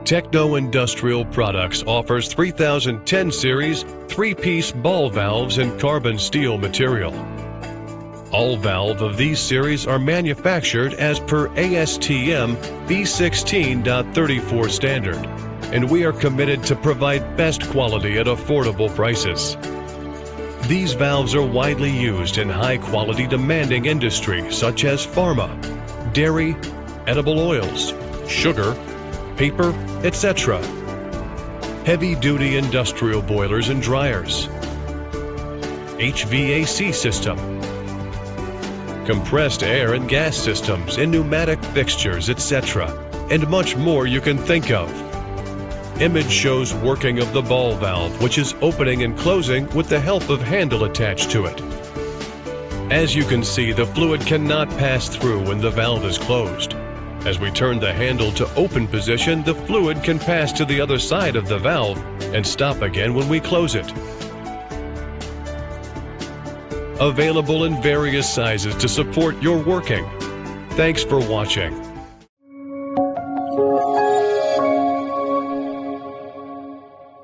Techno Industrial Products offers 3010 series 3-piece ball valves in carbon steel material. All valves of these series are manufactured as per ASTM B16.34 standard, and we are committed to provide best quality at affordable prices. These valves are widely used in high-quality demanding industries such as pharma, dairy, edible oils, sugar, paper, etc. Heavy-duty industrial boilers and dryers, HVAC system, compressed air and gas systems in pneumatic fixtures, etc., and much more you can think of. Image shows working of the ball valve, which is opening and closing with the help of handle attached to it. As you can see, the fluid cannot pass through when the valve is closed. As we turn the handle to open position, the fluid can pass to the other side of the valve and stop again when we close it. Available in various sizes to support your working. Thanks for watching.